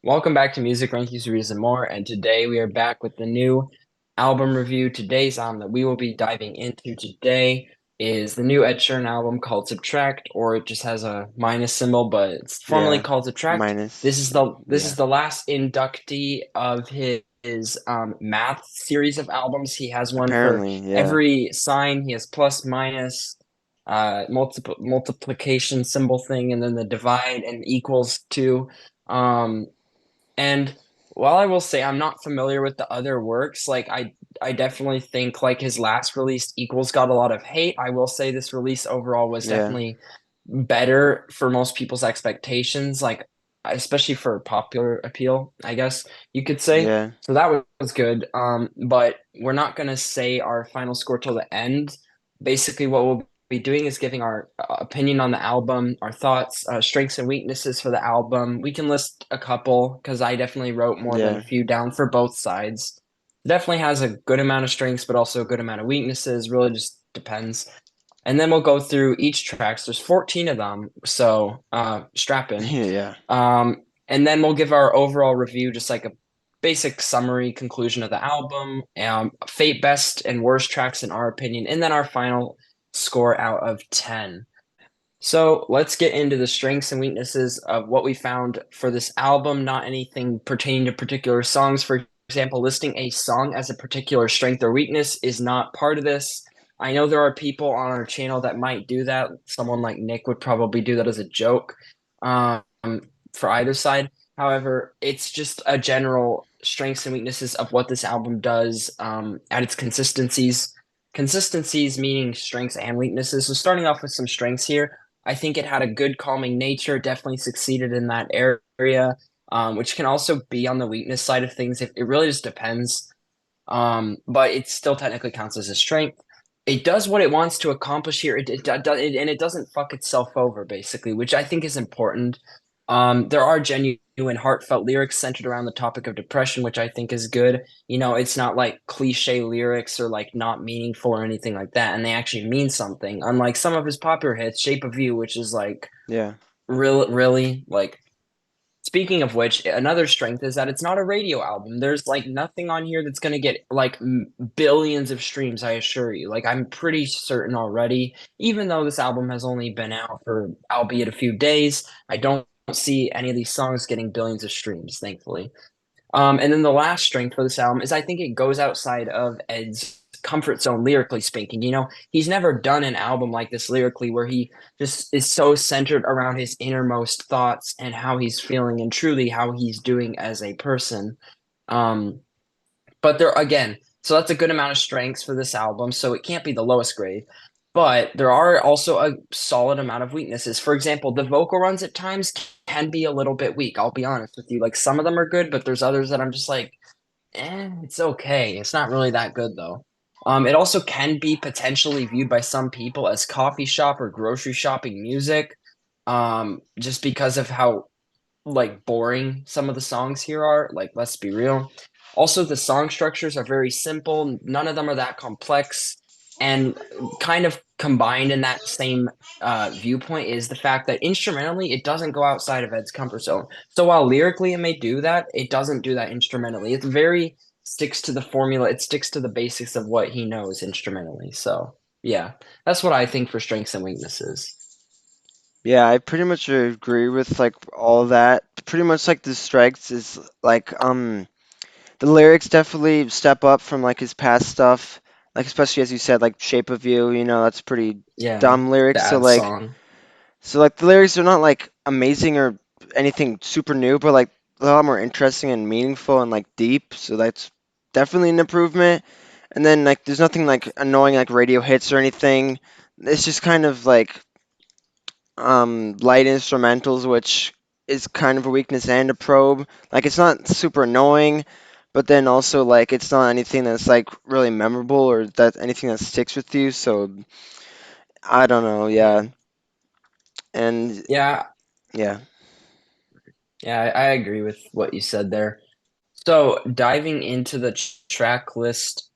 Welcome back to Music Rankings, Reviews, and More. And today we are back with the new album review. Today's album that we will be diving into today is the new Ed Sheeran album called Subtract, or it just has a minus symbol, but it's formally Yeah, called Subtract. This minus. is the Yeah, last inductee of his math series of albums. He has one for apparently, yeah. every sign. He has plus, minus, multiplication symbol thing, and then the divide and equals too. Um, and while I will say I'm not familiar with the other works, I definitely think like his last release Equals got a lot of hate. I will say this release overall was Yeah, definitely better for most people's expectations, like especially for popular appeal, I guess you could say. yeah, So that was good. But we're not gonna say our final score till the end. Basically, what we'll be doing is giving our opinion on the album, our thoughts, strengths and weaknesses for the album. We can list a couple because I definitely wrote more than a yeah, few down for both sides. It definitely has a good amount of strengths, but also a good amount of weaknesses. Really just depends. And then we'll go through each track. So there's 14 of them, so strap in. yeah, And then we'll give our overall review, just like a basic summary conclusion of the album, fate best and worst tracks in our opinion, and then our final score out of 10. So let's get into the strengths and weaknesses of what we found for this album, not anything pertaining to particular songs. For example, listing a song as a particular strength or weakness is not part of this. I know there are people on our channel that might do that. Someone like Nick would probably do that as a joke um, for either side. However, it's just a general strengths and weaknesses of what this album does at its consistencies. Consistencies meaning strengths and weaknesses. So starting off with some strengths here. I think it had a good calming nature, definitely succeeded in that area, which can also be on the weakness side of things. It really just depends. But it still technically counts as a strength. It does what it wants to accomplish here, and it doesn't fuck itself over, basically, which I think is important. There are genuine, heartfelt lyrics centered around the topic of depression, which I think is good. You know, it's not like cliche lyrics or like not meaningful or anything like that, and they actually mean something. Unlike some of his popular hits, "Shape of You," which is like yeah, really like. Speaking of which, another strength is that it's not a radio album. There's like nothing on here that's going to get like billions of streams, I assure you. Like I'm pretty certain already, even though this album has only been out for albeit a few days, I don't see any of these songs getting billions of streams, thankfully. And then the last strength for this album is I think it goes outside of Ed's comfort zone lyrically speaking. You know, he's never done an album like this lyrically where he just is so centered around his innermost thoughts and how he's feeling and truly how he's doing as a person. Um, but there again, so that's a good amount of strengths for this album. So it can't be the lowest grade. But there are also a solid amount of weaknesses. For example, the vocal runs at times can be a little bit weak. I'll be honest with you. Like some of them are good, but there's others that I'm just like, it's okay. It's not really that good though. It also can be potentially viewed by some people as coffee shop or grocery shopping music, just because of how like boring some of the songs here are. Like, let's be real. Also, the song structures are very simple. None of them are that complex. And kind of combined in that same viewpoint is the fact that instrumentally, it doesn't go outside of Ed's comfort zone. So while lyrically it may do that, it doesn't do that instrumentally. It's very sticks to the formula. It sticks to the basics of what he knows instrumentally. So yeah, that's what I think for strengths and weaknesses. yeah. I pretty much agree with like all that. Pretty much like the strengths is like the lyrics definitely step up from like his past stuff. Like especially as you said, like Shape of You. That's pretty Yeah, dumb the lyrics. So ad like song. the lyrics are not like amazing or anything super new, but like a lot more interesting and meaningful and like deep. So that's definitely an improvement. And then like there's nothing like annoying like radio hits or anything. It's just kind of like light instrumentals, which is kind of a weakness and a probe. Like it's not super annoying, but then also like it's not anything that's like really memorable or that anything that sticks with you. So I don't know, Yeah. yeah. And Yeah, yeah. yeah, I agree with what you said there. So diving into the track list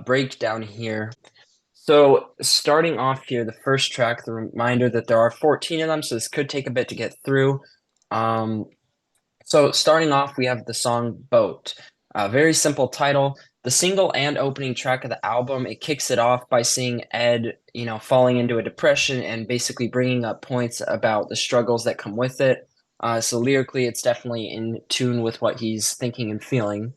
breakdown here. So starting off here, the first track, the reminder that there are 14 of them, so this could take a bit to get through. Um, So starting off, we have the song "Boat." A very simple title. The single and opening track of the album, it kicks it off by seeing Ed, falling into a depression and basically bringing up points about the struggles that come with it. So lyrically, it's definitely in tune with what he's thinking and feeling.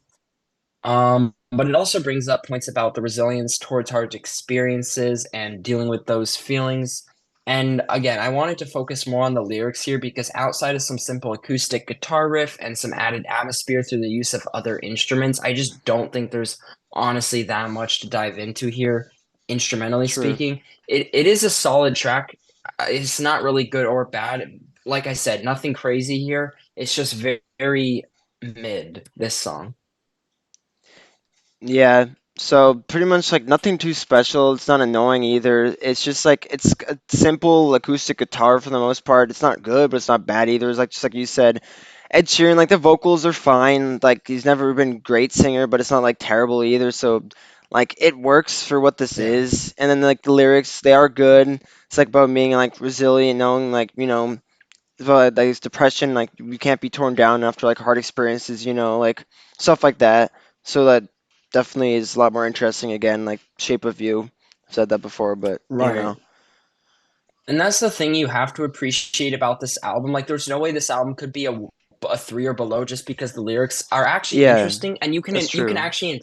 But it also brings up points about the resilience towards hard experiences and dealing with those feelings. And again, I wanted to focus more on the lyrics here because outside of some simple acoustic guitar riff and some added atmosphere through the use of other instruments, I just don't think there's honestly that much to dive into here, instrumentally True. speaking. It is a solid track. It's not really good or bad. Like I said, nothing crazy here. It's just very, very mid, this song. Yeah, so pretty much like nothing too special. It's not annoying either. It's just like it's a simple acoustic guitar for the most part. It's not good, but it's not bad either. It's like just like you said, Ed Sheeran, like the vocals are fine. Like he's never been a great singer, but it's not like terrible either. So like it works for what this Yeah. is. And then like the lyrics, they are good. It's like about being like resilient, knowing like, like this depression, like you can't be torn down after like hard experiences, like stuff like that. So that definitely is a lot more interesting. Again, like Shape of You, I've said that before, but Right. And that's the thing you have to appreciate about this album. Like, there's no way this album could be a three or below just because the lyrics are actually yeah, interesting, and that's you can true. actually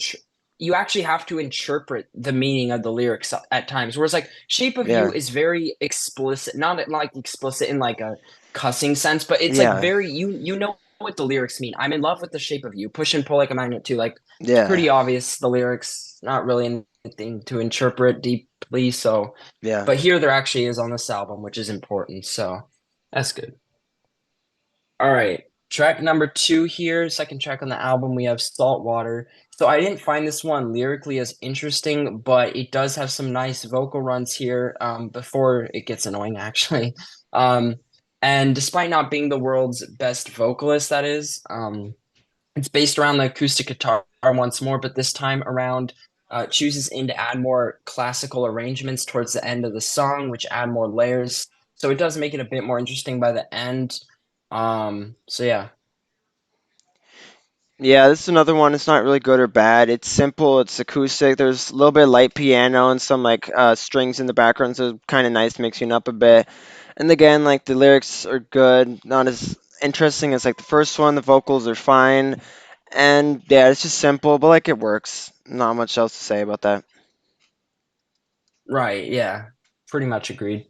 you actually have to interpret the meaning of the lyrics at times. Whereas like Shape of You Yeah, is very explicit, not like explicit in like a cussing sense, but it's like yeah, very you know what the lyrics mean. I'm in love with the shape of you. Push and pull like a magnet too. Like it's yeah, pretty obvious the lyrics, not really anything to interpret deeply. So yeah. but here there actually is on this album, which is important. So that's good. All right. Track number two here, second track on the album, we have Saltwater. So I didn't find this one lyrically as interesting, but it does have some nice vocal runs here before it gets annoying, actually. Um, and despite not being the world's best vocalist, that is, it's based around the acoustic guitar once more, but this time around chooses in to add more classical arrangements towards the end of the song, which add more layers. So it does make it a bit more interesting by the end. So yeah, Yeah, this is another one. It's not really good or bad. It's simple. It's acoustic. There's a little bit of light piano and some like strings in the background, so kind of nice, mixing up a bit. And again, like the lyrics are good, not as interesting as like the first one. The vocals are fine, and yeah, it's just simple, but like it works. Not much else to say about that. right, yeah, pretty much agreed.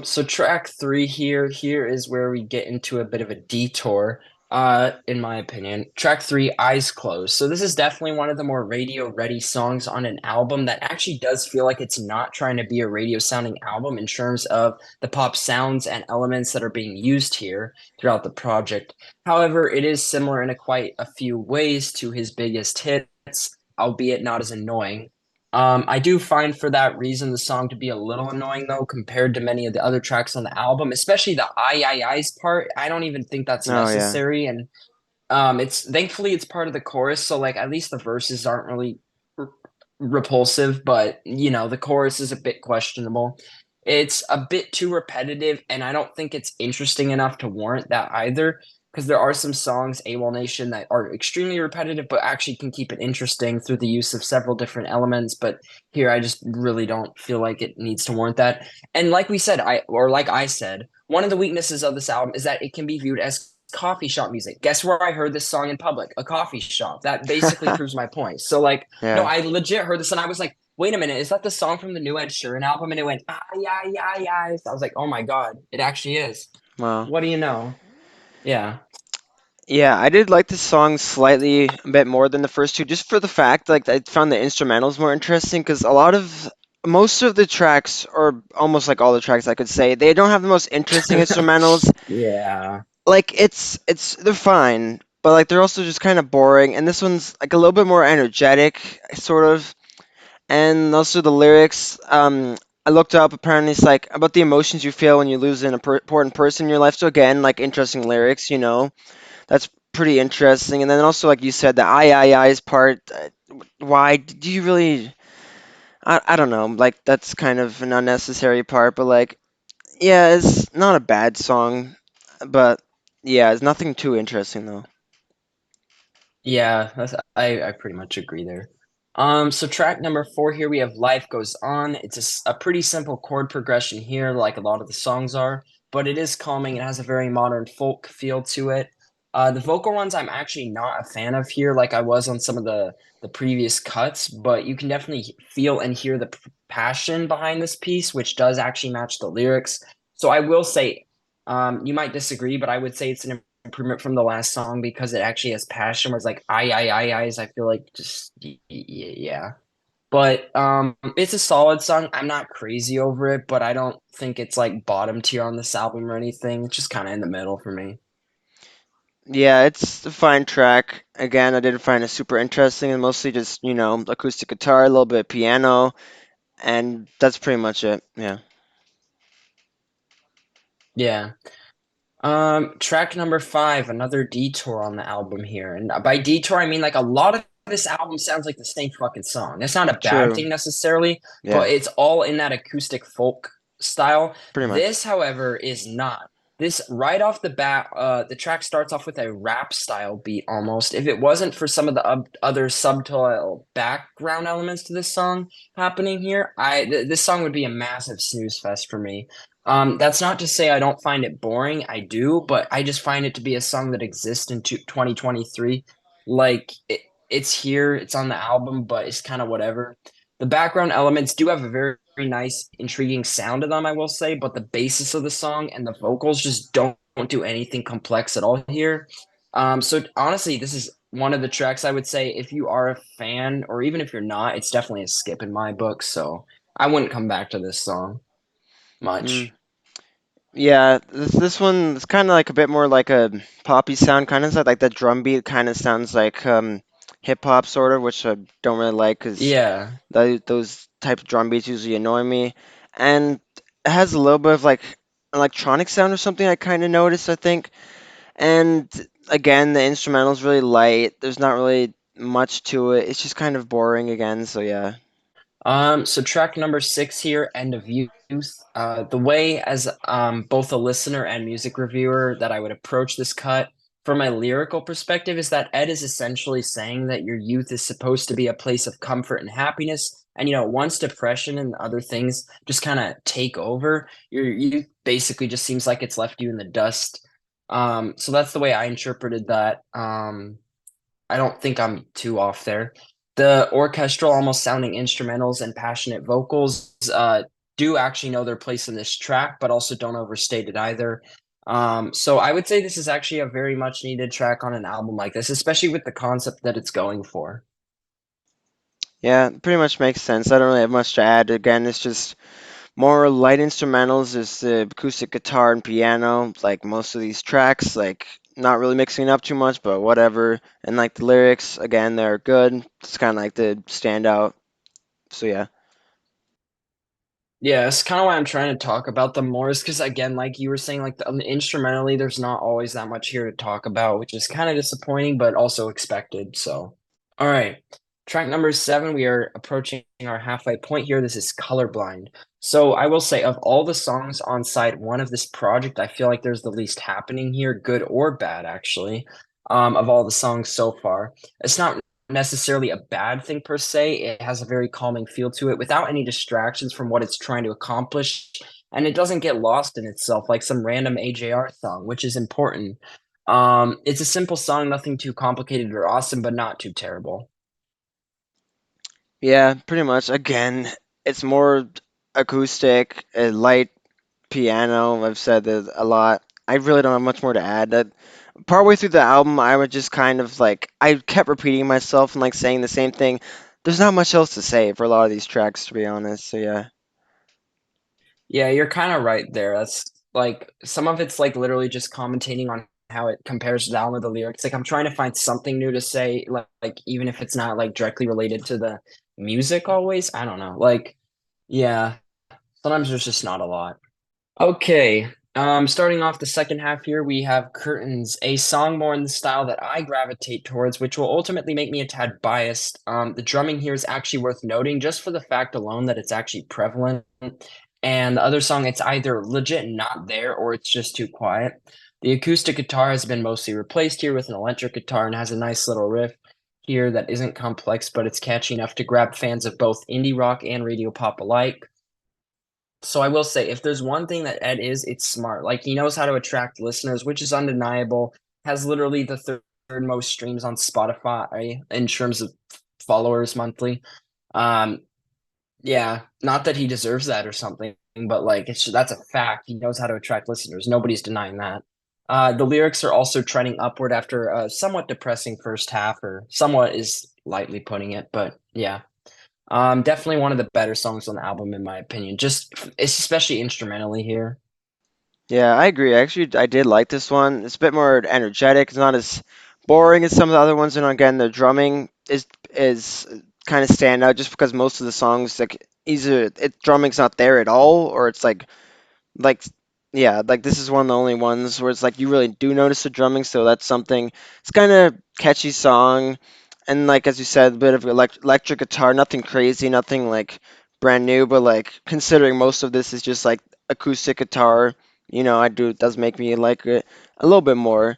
So track three here is where we get into a bit of a detour, in my opinion. Track three, Eyes Closed. So this is definitely one of the more radio ready songs on an album that actually does feel like it's not trying to be a radio sounding album in terms of the pop sounds and elements that are being used here throughout the project. However, it is similar in a quite a few ways to his biggest hits, albeit not as annoying. I do find for that reason the song to be a little annoying though compared to many of the other tracks on the album, especially the I's part. I don't even think that's Oh yeah, necessary, and it's thankfully it's part of the chorus, so like at least the verses aren't really r- repulsive, but the chorus is a bit questionable. It's a bit too repetitive, and I don't think it's interesting enough to warrant that either. Because there are some songs, AWOL Nation, that are extremely repetitive, but actually can keep it interesting through the use of several different elements. But here, I just really don't feel like it needs to warrant that. And like we said, like I said, one of the weaknesses of this album is that it can be viewed as coffee shop music. Guess where I heard this song in public? A coffee shop. That basically proves my point. So like, no, yeah. I legit heard this and I was like, wait a minute, is that the song from the new Ed Sheeran album? And it went, yeah, yeah, yeah. So I was like, oh my God, it actually is. Well, What do you know? Yeah. yeah, I did like this song slightly a bit more than the first two, just for the fact like I found the instrumentals more interesting because most of the tracks, or almost like all the tracks, I could say, they don't have the most interesting instrumentals. Yeah. Like it's they're fine, but like they're also just kind of boring. And this one's like a little bit more energetic, sort of. And also the lyrics. I looked up. Apparently, it's like about the emotions you feel when you lose an important person in your life. So again, like interesting lyrics. That's pretty interesting. And then also, like you said, the I's part. Why do you really? I don't know. Like that's kind of an unnecessary part, but like yeah, it's not a bad song, but Yeah, it's nothing too interesting though. Yeah, I pretty much agree there. So track number four here, we have Life Goes On. It's a pretty simple chord progression here, like a lot of the songs are, but it is calming. It has a very modern folk feel to it. The vocal runs I'm actually not a fan of here, like I was on some of the previous cuts, but you can definitely feel and hear the passion behind this piece, which does actually match the lyrics. So I will say, you might disagree, but I would say it's an improvement from the last song because it actually has passion. Where it's like I feel like just yeah. But it's a solid song. I'm not crazy over it, but I don't think it's like bottom tier on this album or anything. It's just kind of in the middle for me. Yeah, it's a fine track. Again, I didn't find it super interesting and mostly just, acoustic guitar, a little bit of piano, and that's pretty much it. Yeah. Yeah. Track number five, another detour on the album here. And by detour, I mean like a lot of this album sounds like the same fucking song. That's not a bad True. thing necessarily, Yeah, but it's all in that acoustic folk style. pretty much. This, however, is not. This right off the bat, the track starts off with a rap style beat almost. If it wasn't for some of the other subtle background elements to this song happening here, this song would be a massive snooze fest for me. That's not to say I don't find it boring. I do, but I just find it to be a song that exists in 2023. Like it's here, it's on the album, but it's kind of whatever. The background elements do have a very nice, intriguing sound to them, I will say, but the basis of the song and the vocals just don't do anything complex at all here. So honestly, this is one of the tracks I would say if you are a fan, or even if you're not, it's definitely a skip in my book. So I wouldn't come back to this song Mm. much. Yeah, this one is kind of like a bit more like a poppy sound, kind of like that drum beat kind of sounds like hip hop sort of, which I don't really like because Yeah. those type of drum beats usually annoy me. And it has a little bit of like electronic sound or something I kind of noticed, I think. And again, the instrumental's really light. There's not really much to it. It's just kind of boring again, so yeah. So track number six here, End of Youth. The way as both a listener and music reviewer that I would approach this cut from a lyrical perspective is that Ed is essentially saying that your youth is supposed to be a place of comfort and happiness. And once depression and other things just kind of take over, your youth basically just seems like it's left you in the dust. So that's the way I interpreted that. I don't think I'm too off there. The orchestral, almost sounding instrumentals and passionate vocals do actually know their place in this track, but also don't overstate it either. So I would say this is actually a very much needed track on an album like this, especially with the concept that it's going for. Yeah, pretty much makes sense. I don't really have much to add. Again, it's just more light instrumentals, just the acoustic guitar and piano, like most of these tracks, like not really mixing it up too much, but whatever. And like the lyrics, again, they're good. It's kind of like the standout. So yeah. Yeah, it's kind of why I'm trying to talk about them more, is because again, like you were saying, like instrumentally, there's not always that much here to talk about, which is kind of disappointing, but also expected. So, all right, track number seven, we are approaching our halfway point here. This is Colorblind. So I will say, of all the songs on side one of this project, I feel like there's the least happening here, good or bad, actually, of all the songs so far. It's not necessarily a bad thing per se. It has a very calming feel to it without any distractions from what it's trying to accomplish. And it doesn't get lost in itself like some random AJR song, which is important. It's a simple song, nothing too complicated or awesome, but not too terrible. Yeah, pretty much. Again, it's more acoustic, light piano. I've said that a lot. I really don't have much more to add. That partway through the album, I would just kind of like I kept repeating myself and like saying the same thing. There's not much else to say for a lot of these tracks, to be honest. So yeah. Yeah, you're kind of right there. That's like some of it's like literally just commentating on how it compares down with the lyrics. Like I'm trying to find something new to say, like even if it's not like directly related to the music always. I don't know. Like, yeah, sometimes there's just not a lot. Okay. Starting off the second half here, we have Curtains, a song more in the style that I gravitate towards, which will ultimately make me a tad biased. The drumming here is actually worth noting just for the fact alone that it's actually prevalent. And the other song, it's either legit not there or it's just too quiet. The acoustic guitar has been mostly replaced here with an electric guitar and has a nice little riff here that isn't complex, but it's catchy enough to grab fans of both indie rock and radio pop alike. So I will say, if there's one thing that Ed is, it's smart. Like he knows how to attract listeners, which is undeniable. Has literally the third most streams on Spotify in terms of followers monthly. Um, yeah, not that he deserves that or something, but like that's a fact. He knows how to attract listeners. Nobody's denying that. The lyrics are also trending upward after a somewhat depressing first half, or somewhat is lightly putting it, but yeah. Definitely one of the better songs on the album, in my opinion. Just especially instrumentally here. Yeah, I agree. Actually, I did like this one. It's a bit more energetic. It's not as boring as some of the other ones. And again, the drumming is kind of stand out just because most of the songs like either drumming's not there at all, or it's like yeah, like this is one of the only ones where it's like you really do notice the drumming. So that's something. It's kind of catchy song, and like as you said, a bit of electric guitar. Nothing crazy, nothing like brand new, but like considering most of this is just like acoustic guitar, it does make me like it a little bit more.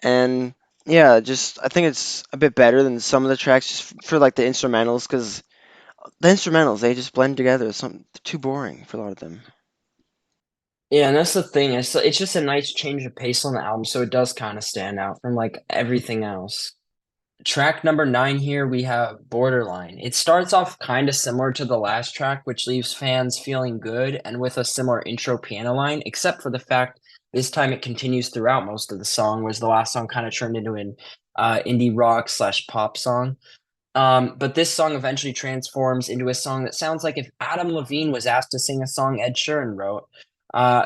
And yeah, just I think it's a bit better than some of the tracks just for like the instrumentals, because the instrumentals they just blend together. Some too boring for a lot of them. Yeah, and that's the thing. It's just a nice change of pace on the album, so it does kind of stand out from like everything else. Track number 9 here, we have Borderline. It starts off kind of similar to the last track, which leaves fans feeling good and with a similar intro piano line, except for the fact this time it continues throughout most of the song, whereas the last song kind of turned into an indie rock slash pop song. But this song eventually transforms into a song that sounds like if Adam Levine was asked to sing a song Ed Sheeran wrote.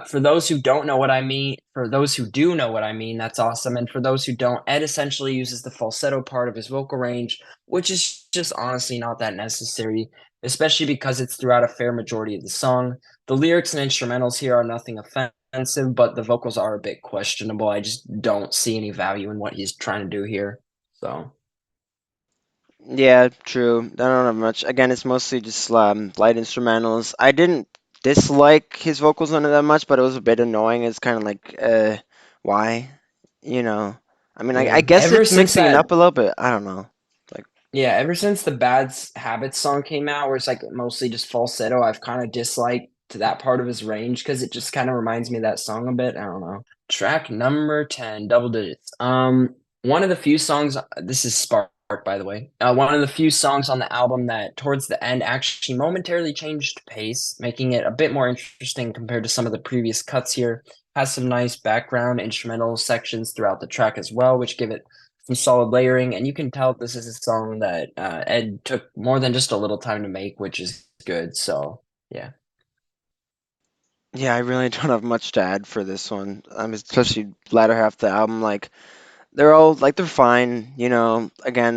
For those who don't know what I mean, for those who do know what I mean, that's awesome. And for those who don't, Ed essentially uses the falsetto part of his vocal range, which is just honestly not that necessary, especially because it's throughout a fair majority of the song. The lyrics and instrumentals here are nothing offensive, but the vocals are a bit questionable. I just don't see any value in what he's trying to do here. So. Yeah, true. I don't have much. Again, it's mostly just light instrumentals. I didn't dislike his vocals on it that much, but it was a bit annoying. It's kind of like, why? You know, I mean, I Yeah. guess it's mixing it up a little bit. I don't know. Like, Ever since the Habits song came out, where it's like mostly just falsetto, I've kind of disliked that part of his range because it just kind of reminds me of that song a bit. I don't know. Track number 10, double digits. One of the few songs, this is Spark, by the way. One of the few songs on the album that towards the end actually momentarily changed pace, making it a bit more interesting compared to some of the previous cuts here. Has some nice background instrumental sections throughout the track as well, which give it some solid layering, and you can tell this is a song that Ed took more than just a little time to make, which is good. So yeah, yeah, I really don't have much to add for this one. Especially latter half of the album. Like, they're fine. Again,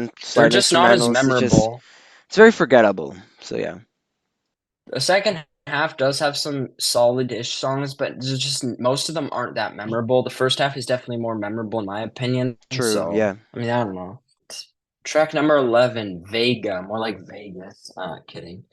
they're slight just not as instrumentals. memorable. It's very forgettable. So yeah, The second half does have some solid-ish songs, but there's just most of them aren't that memorable. The first half is definitely more memorable in my opinion. true. So Yeah. I mean, I don't know. Track number 11, Vega, more like Vegas. Kidding.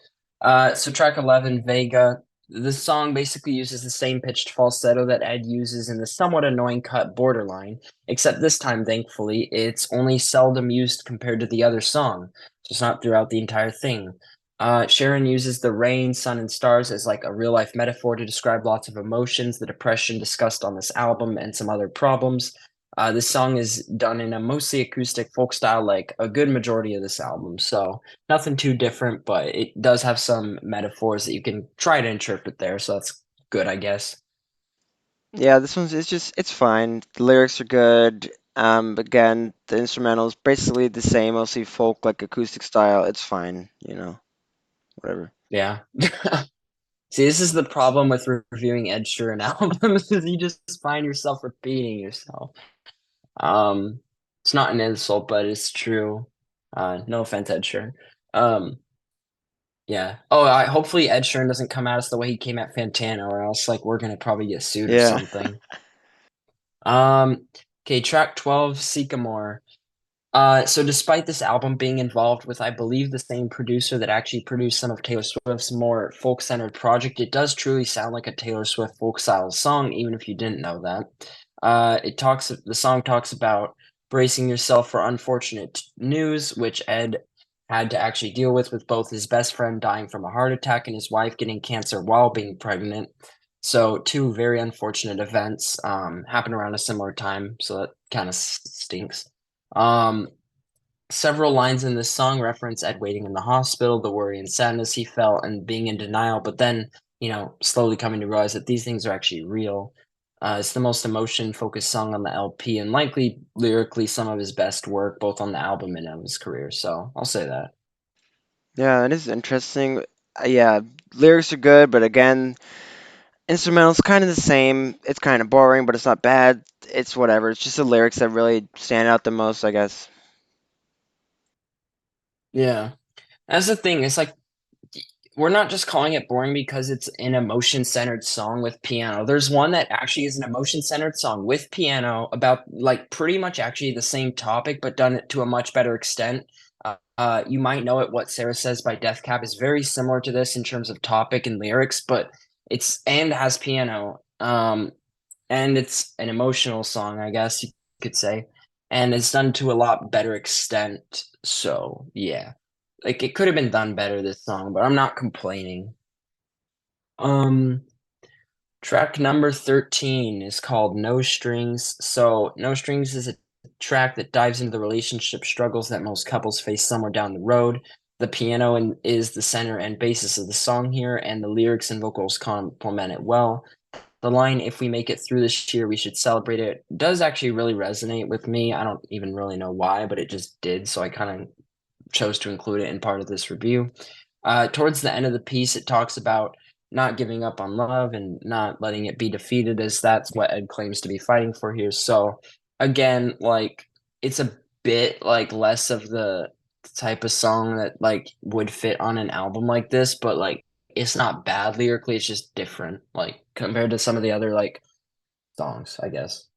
So track 11, Vega. This song basically uses the same pitched falsetto that Ed uses in the somewhat annoying cut Borderline, except this time, thankfully, it's only seldom used compared to the other song. So it's not throughout the entire thing. Sharon uses the rain, sun, and stars as like a real life metaphor to describe lots of emotions, the depression discussed on this album, and some other problems. This song is done in a mostly acoustic folk style, like a good majority of this album. So nothing too different, but it does have some metaphors that you can try to interpret there. So that's good, I guess. Yeah, this one's it's fine. The lyrics are good. Again, the instrumental's basically the same, mostly folk like acoustic style. It's fine, whatever. Yeah. See, this is the problem with reviewing Ed Sheeran albums, is you just find yourself repeating yourself. Um, it's not an insult, but it's true. No offense, Ed Sheeran. Um, yeah. Oh, hopefully Ed Sheeran doesn't come at us the way he came at Fantana, or else like we're gonna probably get sued or Yeah. something. Okay, track 12, Sycamore. So despite this album being involved with, I believe, the same producer that actually produced some of Taylor Swift's more folk-centered project, it does truly sound like a Taylor Swift folk-style song, even if you didn't know that. The song talks about bracing yourself for unfortunate news, which Ed had to actually deal with both his best friend dying from a heart attack and his wife getting cancer while being pregnant. So two very unfortunate events happened around a similar time, so that kind of stinks. Um, Several lines in this song reference Ed waiting in the hospital, the worry and sadness he felt, and being in denial, but then, slowly coming to realize that these things are actually real. It's the most emotion-focused song on the LP and likely lyrically some of his best work, both on the album and of his career, so I'll say that. Yeah, it is interesting. Yeah, lyrics are good, but again, instrumental's kind of the same. It's kind of boring, but it's not bad. It's whatever. It's just the lyrics that really stand out the most, I guess. Yeah. That's the thing, it's like we're not just calling it boring because it's an emotion-centered song with piano. There's one that actually is an emotion-centered song with piano about, like, pretty much actually the same topic, but done it to a much better extent. You might know it, What Sarah Says by Death Cab is very similar to this in terms of topic and lyrics, but it's and has piano, and it's an emotional song, I guess you could say, and it's done to a lot better extent, so, yeah. Like, it could have been done better, this song, but I'm not complaining. Um, Track number 13 is called No Strings. So, No Strings is a track that dives into the relationship struggles that most couples face somewhere down the road. The piano is the center and basis of the song here, and the lyrics and vocals complement it well. The line, "If we make it through this year, we should celebrate it," does actually really resonate with me. I don't even really know why, but it just did, so I kinda chose to include it in part of this review. Towards the end of the piece, it talks about not giving up on love and not letting it be defeated, as that's what Ed claims to be fighting for here. So, again, like, it's a bit like less of the type of song that would fit on an album like this, but it's not bad lyrically. It's just different, like compared to some of the other songs, I guess.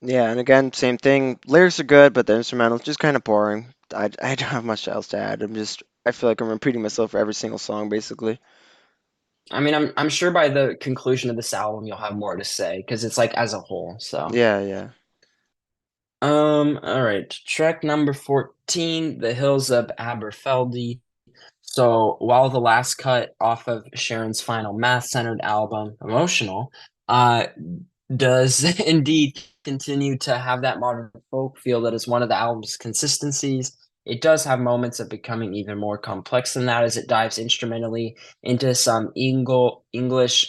Yeah, and again, same thing. Lyrics are good, but the instrumental's just kind of boring. I don't have much else to add. I feel like I'm repeating myself for every single song, basically. I mean, I'm sure by the conclusion of this album, you'll have more to say because it's like as a whole. So. Yeah, yeah. All right. Track number 14, The Hills of Aberfeldy. So while the last cut off of Sharon's final math-centered album, Emotional, uh, does indeed continue to have that modern folk feel that is one of the album's consistencies. It does have moments of becoming even more complex than that as it dives instrumentally into some English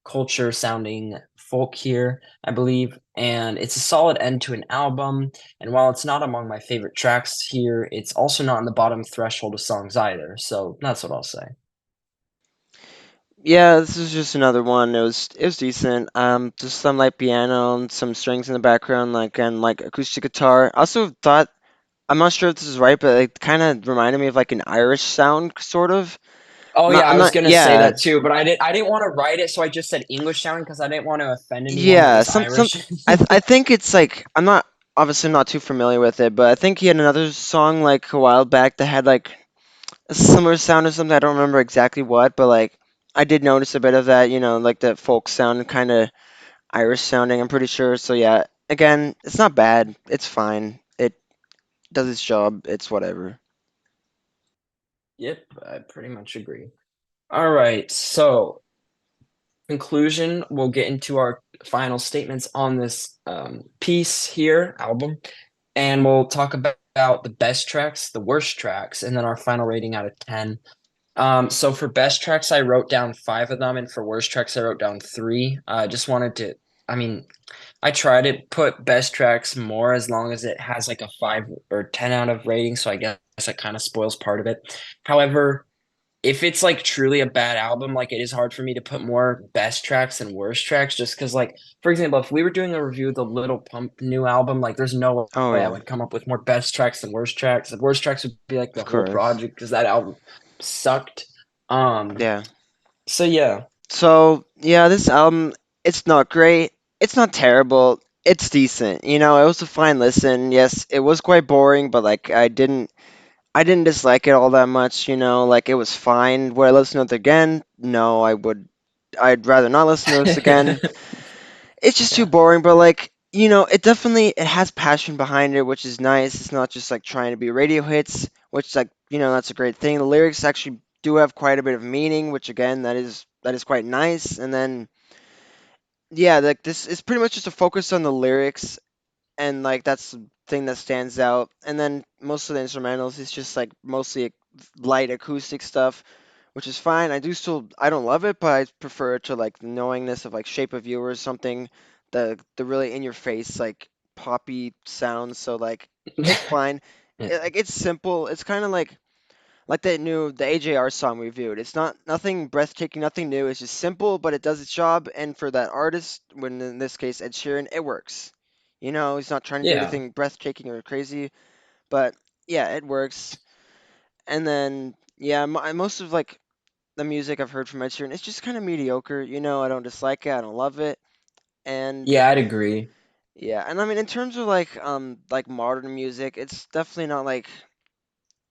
culture sounding folk here, I believe. And it's a solid end to an album. And while it's not among my favorite tracks here, it's also not in the bottom threshold of songs either. So that's what I'll say. Yeah, this is just another one. It was decent. Just some light piano and some strings in the background, and like acoustic guitar. I also thought I'm not sure if this is right, but it kind of reminded me of like an Irish sound, sort of. Oh yeah, I'm I was not. gonna say Yeah, that too, but I didn't want to write it, so I just said English sounding because I didn't want to offend anyone that yeah. was Some. Irish. I think it's like I'm not obviously not too familiar with it, but I think he had another song like a while back that had like a similar sound or something. I don't remember exactly what, but like I did notice a bit of that. Like that folk sound, kind of Irish sounding. I'm pretty sure. So yeah, again, it's not bad. It's fine. It does its job. It's whatever. Yep, I pretty much agree. All right, so conclusion, we'll get into our final statements on this piece here, album, and we'll talk about the best tracks, the worst tracks, and then our final rating out of 10. So for best tracks, I wrote down five of them, and for worst tracks, I wrote down three. I just wanted to, I mean, I try to put best tracks more as long as it has like a 5 or 10 out of rating, so I guess that kind of spoils part of it. However, if it's like truly a bad album, like it is hard for me to put more best tracks than worst tracks, just because, like, for example, if we were doing a review of the Little Pump new album, like, there's no Oh way I yeah, would come up with more best tracks than worst tracks. The worst tracks would be like the of whole course. project because that album sucked. Um, Yeah. so yeah, So yeah, this album, it's not great. It's not terrible. It's decent. It was a fine listen. Yes, it was quite boring, but like I didn't dislike it all that much. Like it was fine. Would I listen to it again? No, I would. I'd rather not listen to this again. It's just too Yeah. boring, but like, it definitely it has passion behind it, which is nice. It's not just like trying to be radio hits, which like, that's a great thing. The lyrics actually do have quite a bit of meaning, which again, that is quite nice. And then yeah, like this is pretty much just a focus on the lyrics, and like that's the thing that stands out. And then most of the instrumentals is just like mostly light acoustic stuff, which is fine. I don't love it, but I prefer it to like the knowingness of like Shape of You or something, the really in your face like poppy sounds. So like it's fine. Yeah. Like it's simple. It's kind of like the AJR song we reviewed. It's not nothing breathtaking, nothing new. It's just simple, but it does its job. And for that artist, when in this case Ed Sheeran, it works. He's not trying to do Yeah. anything breathtaking or crazy, but yeah, it works. And then yeah, most of like the music I've heard from Ed Sheeran, it's just kind of mediocre. I don't dislike it, I don't love it, and Yeah, I'd agree. yeah, and I mean in terms of like modern music, it's definitely not like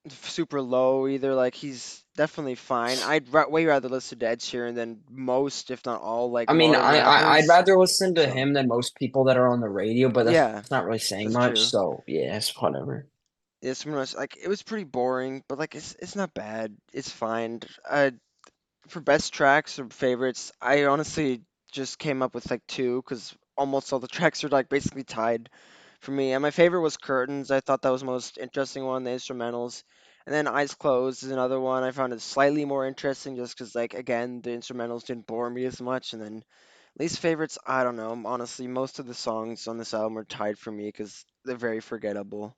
super low either. Like he's definitely fine. Way rather listen to Ed Sheeran than most, if not all, like I mean, modern I'd rappers. rather listen to So him than most people that are on the radio, but that's yeah, not really saying that's much. true. So yeah, it's whatever. It's pretty much like it was pretty boring, but like it's not bad. It's fine. For best tracks or favorites, I honestly just came up with like two because almost all the tracks are like basically tied for me. And my favorite was Curtains. I thought that was the most interesting one, the instrumentals. And then Eyes Closed is another one. I found it slightly more interesting just because, like, again, the instrumentals didn't bore me as much. And then least favorites, I don't know. Honestly, most of the songs on this album are tied for me because they're very forgettable.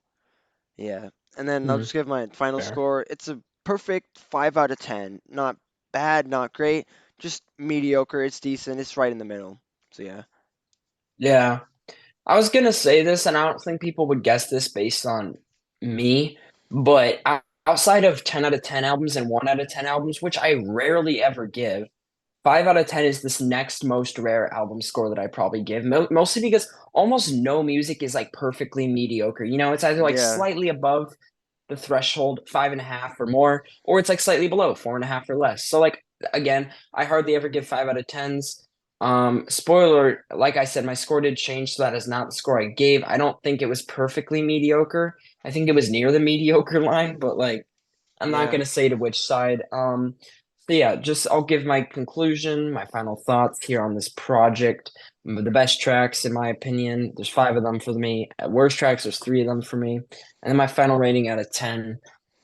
Yeah. And then I'll Hmm, just give my final fair. score. It's a perfect 5 out of 10. Not bad, not great, just mediocre. It's decent. It's right in the middle. So yeah. Yeah. I was gonna say this, and I don't think people would guess this based on me, but outside of 10 out of 10 albums and 1 out of 10 albums, which I rarely ever give, 5 out of 10 is this next most rare album score that I probably give. Mostly because almost no music is like perfectly mediocre. It's either like Yeah. slightly above the threshold, 5.5 or more, or it's like slightly below 4.5 or less. So like again, I hardly ever give 5 out of 10s. Spoiler, like I said, my score did change, so that is not the score I gave. I don't think it was perfectly mediocre. I think it was near the mediocre line, but like I'm not Yeah. gonna say to which side. So yeah, just I'll give my conclusion, my final thoughts here on this project. The best tracks, in my opinion, there's 5 of them for me. Worst tracks, there's 3 of them for me. And then my final rating out of 10.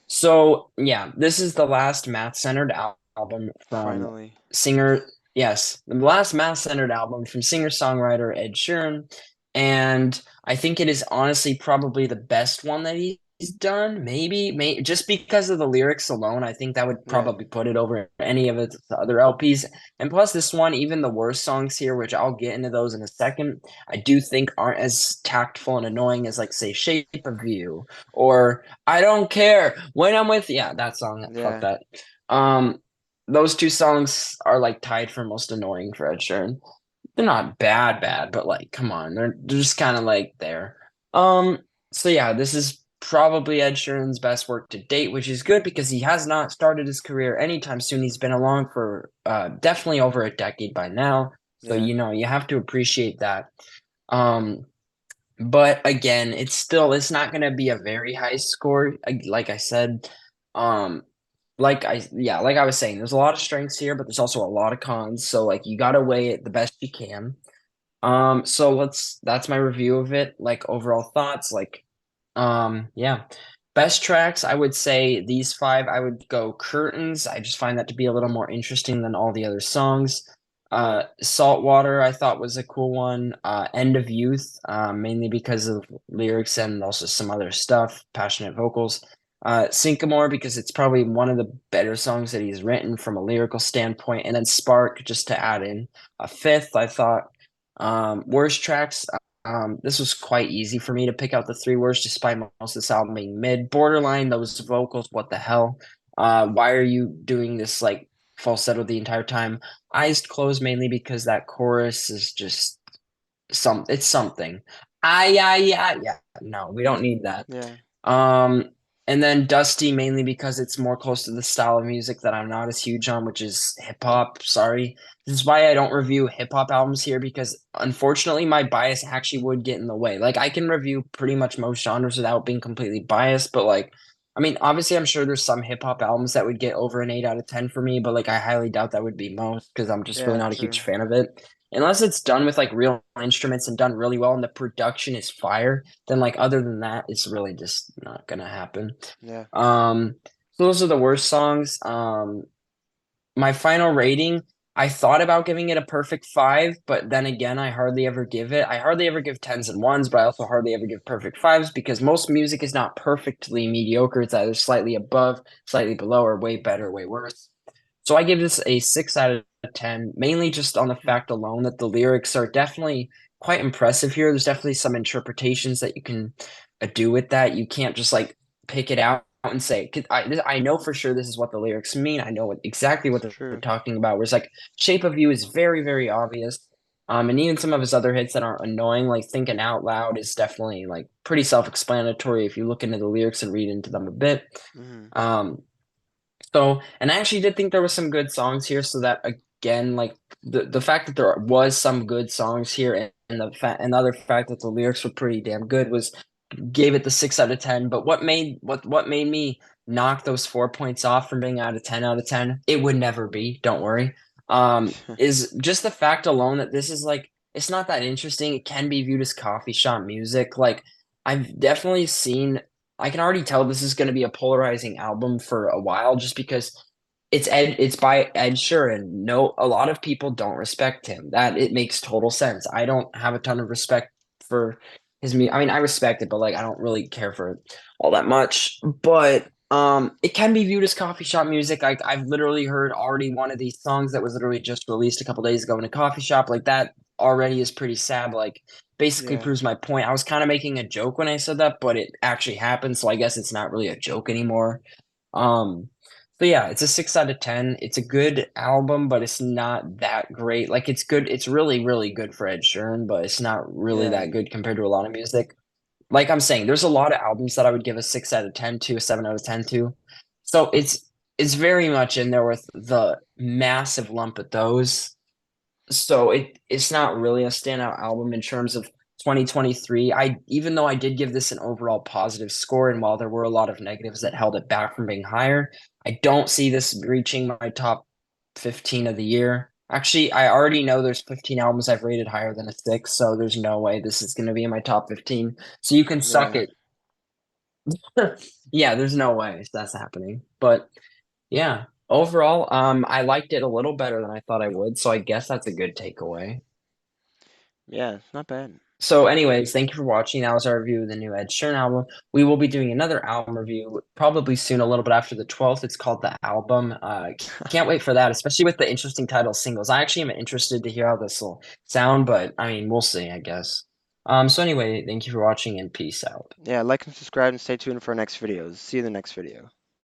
So yeah, this is the last math-centered album from Finally. singer, yes, the last math-centered album from singer-songwriter Ed Sheeran. And I think it is honestly probably the best one that he's done. Maybe just because of the lyrics alone, I think that would Yeah. probably put it over any of its other LPs. And plus, this one, even the worst songs here, which I'll get into those in a second, I do think aren't as tactful and annoying as, like, say, Shape of You or I Don't Care When I'm With You. Yeah, that song. Fuck Yeah. that. Um, those two songs are like tied for most annoying for Ed Sheeran. They're not bad, but like, come on, they're just kind of like there. Um, so yeah, this is probably Ed Sheeran's best work to date, which is good because he has not started his career anytime soon. He's been along for definitely over a decade by now. So Yeah. you have to appreciate that. Um, but again, it's not going to be a very high score. Like I said, um, like I was saying, there's a lot of strengths here, but there's also a lot of cons. So like you got to weigh it the best you can. So that's my review of it. Like overall thoughts, like yeah. Best tracks, I would say these 5, I would go Curtains. I just find that to be a little more interesting than all the other songs. Yeah. Saltwater, I thought was a cool one. End of Youth, mainly because of lyrics and also some other stuff, passionate vocals. Sycamore, because it's probably one of the better songs that he's written from a lyrical standpoint. And then Spark, just to add in a fifth, I thought. Worst tracks, this was quite easy for me to pick out the 3 worst, despite most of this album being mid. Borderline, those vocals, what the hell? Why are you doing this like falsetto the entire time? Eyes closed mainly because that chorus is just it's something. Yeah. No, we don't need that. Yeah. Um, And then Dusty mainly because it's more close to the style of music that I'm not as huge on, which is hip hop. Sorry. This is why I don't review hip hop albums here because unfortunately my bias actually would get in the way. Like I can review pretty much most genres without being completely biased, but like I mean, obviously I'm sure there's some hip hop albums that would get over an 8 out of 10 for me, but like I highly doubt that would be most because I'm just really Yeah, not a true. huge fan of it. Unless it's done with like real instruments and done really well and the production is fire, then like other than that, it's really just not gonna happen. Yeah. Um, so those are the worst songs. My final rating, I thought about giving it a perfect 5, but then again, I hardly ever give it. I hardly ever give tens and ones, but I also hardly ever give perfect fives because most music is not perfectly mediocre. It's either slightly above, slightly below, or way better, way worse. So I give this a 6 out of 10, mainly just on the Hmm. fact alone that the lyrics are definitely quite impressive here. There's definitely some interpretations that you can do with that. You can't just like pick it out and say, 'cause I know for sure this is what the lyrics mean. I know exactly what It's they're true. talking about. Whereas like Shape of You is very, very obvious. And even some of his other hits that aren't annoying, like Thinking Out Loud, is definitely like pretty self-explanatory if you look into the lyrics and read into them a bit. Hmm. Um, so, and I actually did think there was some good songs here. So that again, like the fact that there was some good songs here, and the other fact that the lyrics were pretty damn good was gave it the 6 out of 10. But what made me knock those 4 points off from being out of 10 out of 10? It would never be. Don't worry. Is just the fact alone that this is like it's not that interesting. It can be viewed as coffee shop music. Like I've definitely seen I can already tell this is going to be a polarizing album for a while just because it's by Ed Sheeran. No, a lot of people don't respect him. That it makes total sense. I don't have a ton of respect for his music. I mean, I respect it, but like I don't really care for it all that much. But it can be viewed as coffee shop music. I've literally heard already one of these songs that was literally just released a couple days ago in a coffee shop. Like that already is pretty sad. Like basically Yeah. proves my point. I was kind of making a joke when I said that, but it actually happened, so I guess it's not really a joke anymore. Um, so yeah, it's a 6 out of 10. It's a good album, but it's not that great. Like it's good, it's really, really good for Ed Sheeran, but it's not really Yeah. that good compared to a lot of music. Like I'm saying, there's a lot of albums that I would give a 6 out of 10 to, a 7 out of 10 to. So it's very much in there with the massive lump of those. So it's not really a standout album in terms of 2023. I even though I did give this an overall positive score, and while there were a lot of negatives that held it back from being higher, I don't see this reaching my top 15 of the year. Actually, I already know there's 15 albums I've rated higher than a 6, so there's no way this is going to be in my top 15. So you can suck Yeah. it. Yeah, there's no way that's happening. But yeah, overall, I liked it a little better than I thought I would, so I guess that's a good takeaway. Yeah. Not bad. So, anyways, thank you for watching. That was our review of the new Ed Sheeran album. We will be doing another album review probably soon, a little bit after the 12th. It's called The Album. Can't wait for that, especially with the interesting title singles. I actually am interested to hear how this will sound, but I mean, we'll see, I guess. So anyway, thank you for watching and peace out. Yeah. Like and subscribe and stay tuned for our next videos. See you in the next video.